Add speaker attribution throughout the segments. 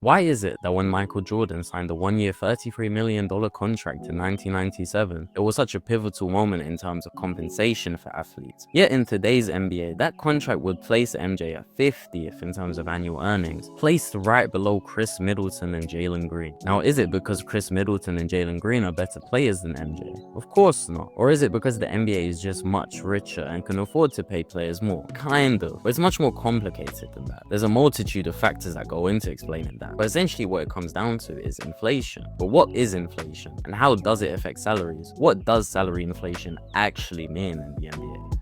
Speaker 1: Why is it that when Michael Jordan signed the one-year $33 million contract in 1997, it was such a pivotal moment in terms of compensation for athletes? Yet in today's NBA, that contract would place MJ at 50th in terms of annual earnings, placed right below Chris Middleton and Jalen Green. Now, is it because Chris Middleton and Jalen Green are better players than MJ? Of course not. Or is it because the NBA is just much richer and can afford to pay players more? Kind of, but it's much more complicated than that. There's a multitude of factors that go into explaining that. But essentially what it comes down to is inflation. But what is inflation and how does it affect salaries? What does salary inflation actually mean in the NBA?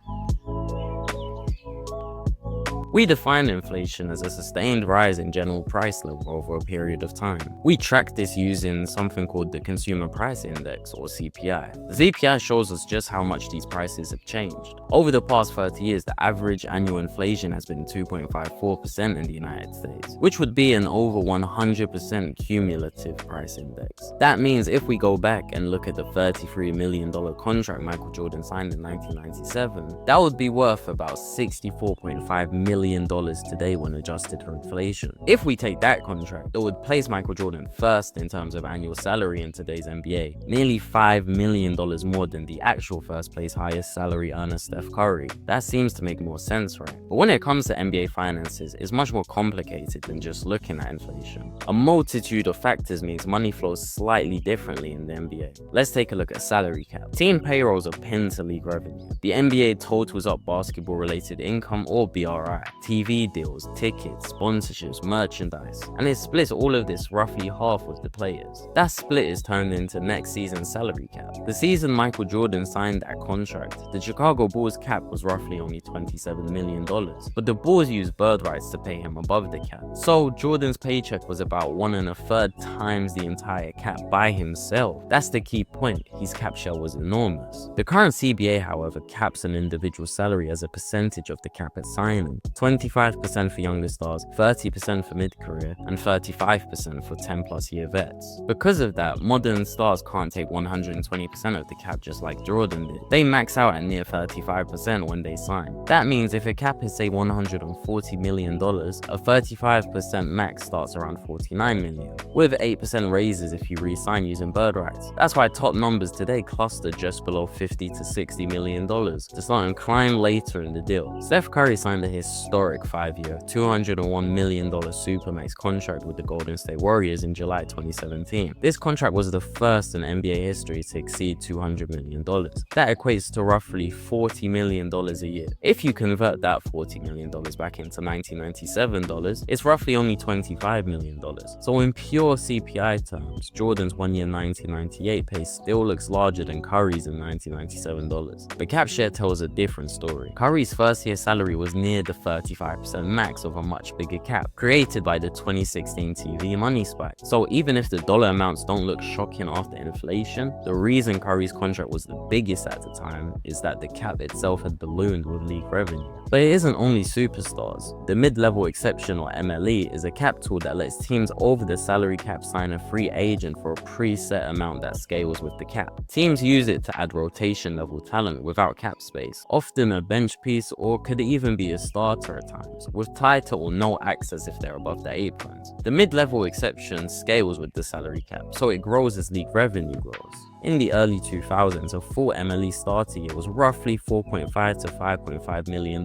Speaker 1: We define inflation as a sustained rise in general price level over a period of time. We track this using something called the Consumer Price Index, or CPI. The CPI shows us just how much these prices have changed. Over the past 30 years, the average annual inflation has been 2.54% in the United States, which would be an over 100% cumulative price index. That means if we go back and look at the $33 million contract Michael Jordan signed in 1997, that would be worth about $64.5 million today when adjusted for inflation. If we take that contract, it would place Michael Jordan first in terms of annual salary in today's NBA, nearly $5 million more than the actual first place highest salary earner Steph Curry. That seems to make more sense, right? But when it comes to NBA finances, it's much more complicated than just looking at inflation. A multitude of factors means money flows slightly differently in the NBA. Let's take a look at salary cap. Team payrolls are pinned to league revenue. The NBA totals up basketball-related income, or BRI, TV deals, tickets, sponsorships, merchandise, and it splits all of this roughly half with the players. That split is turned into next season's salary cap. The season Michael Jordan signed that contract, the Chicago Bulls cap was roughly only $27 million, but the Bulls used bird rights to pay him above the cap. So Jordan's paycheck was about 1 1/3 times the entire cap by himself. That's the key point, his cap share was enormous. The current CBA, however, caps an individual salary as a percentage of the cap at signing. 25% for younger stars, 30% for mid-career, and 35% for 10+ year vets. Because of that, modern stars can't take 120% of the cap just like Jordan did. They max out at near 35% when they sign. That means if a cap is say $140 million, a 35% max starts around $49 million, with 8% raises if you re-sign using bird rights. That's why top numbers today cluster just below $50 to $60 million, to start and climb later in the deal. Steph Curry signed a historic 5-year, $201 million Supermax contract with the Golden State Warriors in July 2017. This contract was the first in NBA history to exceed $200 million. That equates to roughly $40 million a year. If you convert that $40 million back into 1997 dollars, it's roughly only $25 million. So in pure CPI terms, Jordan's 1-year 1998 pay still looks larger than Curry's in 1997 dollars. But cap share tells a different story. Curry's first year salary was near the 35% max of a much bigger cap, created by the 2016 TV money spike. So even if the dollar amounts don't look shocking after inflation, the reason Curry's contract was the biggest at the time is that the cap itself had ballooned with league revenue. But it isn't only superstars. The mid-level exception, or MLE, is a cap tool that lets teams over the salary cap sign a free agent for a preset amount that scales with the cap. Teams use it to add rotation level talent without cap space, often a bench piece or could even be a starter at times, with tighter or no access if they're above the aprons. The mid-level exception scales with the salary cap, so it grows as league revenue grows. In the early 2000s, a full MLE starter year was roughly $4.5 to $5.5 million.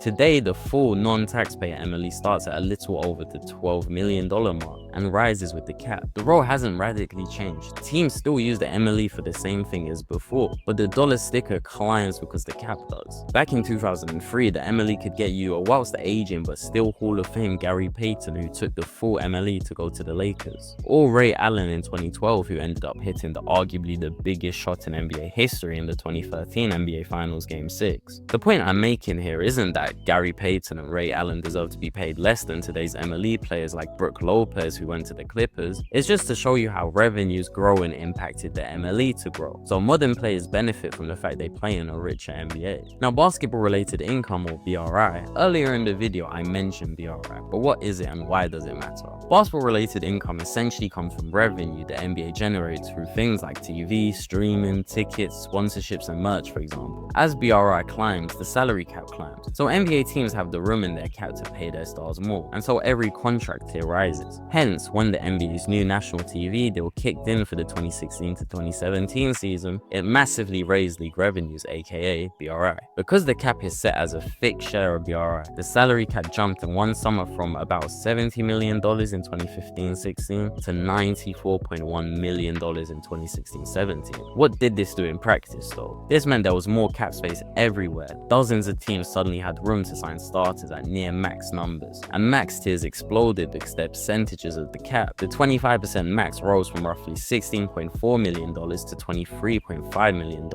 Speaker 1: Today, the full non-taxpayer MLE starts at a little over the $12 million mark and rises with the cap. The role hasn't radically changed. Teams still use the MLE for the same thing as before, but the dollar sticker climbs because the cap does. Back in 2003, the MLE could get you a whilst aging but still Hall of Fame Gary Payton, who took the full MLE to go to the Lakers, or Ray Allen in 2012, who ended up hitting the arguably the biggest shot in NBA history in the 2013 NBA Finals Game 6. The point I'm making here isn't that Gary Payton and Ray Allen deserve to be paid less than today's MLE players like Brook Lopez, who went to the Clippers. It's just to show you how revenues grow and impacted the MLE to grow. So modern players benefit from the fact they play in a richer NBA. Now, basketball related income, or BRI, earlier in the video I mentioned BRI, but what is it and why does it matter? Basketball related income essentially comes from revenue the NBA generates through things like TV TV, streaming, tickets, sponsorships, and merch, for example. As BRI climbs, the salary cap climbs. So NBA teams have the room in their cap to pay their stars more, and so every contract tier rises. Hence, when the NBA's new national TV deal kicked in for the 2016 to 2017 season, it massively raised league revenues, aka BRI. Because the cap is set as a fixed share of BRI, the salary cap jumped in one summer from about $70 million in 2015-16 to $94.1 million in 2016-17. What did this do in practice though? This meant there was more cap space everywhere. Dozens of teams suddenly had room to sign starters at near max numbers, and max tiers exploded because their percentages of the cap. The 25% max rose from roughly $16.4 million to $23.5 million.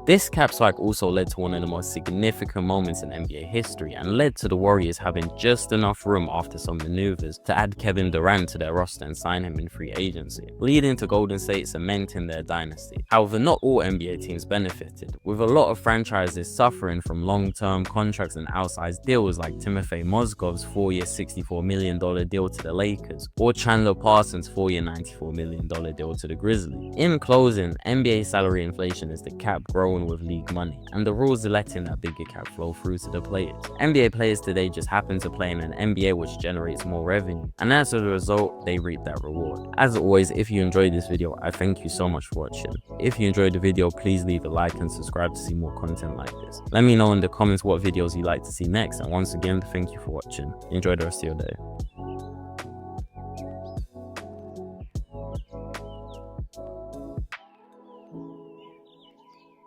Speaker 1: This cap spike also led to one of the most significant moments in NBA history, and led to the Warriors having just enough room after some maneuvers to add Kevin Durant to their roster and sign him in free agency, leading to Golden State cementing their dynasty. However, not all NBA teams benefited, with a lot of franchises suffering from long-term contracts and outsized deals like Timofey Mozgov's 4-year $64 million deal to the Lakers, or Chandler Parsons' 4-year $94 million deal to the Grizzlies. In closing, NBA salary inflation is the cap growing with league money, and the rules are letting that bigger cap flow through to the players. NBA players today just happen to play in an NBA which generates more revenue, and as a result, they reap that reward. As always, if you enjoyed this video, I thank you so much for watching. If you enjoyed the video, please leave a like and subscribe to see more content like this. Let me know in the comments what videos you'd like to see next, and once again, thank you for watching. Enjoy the rest of your day.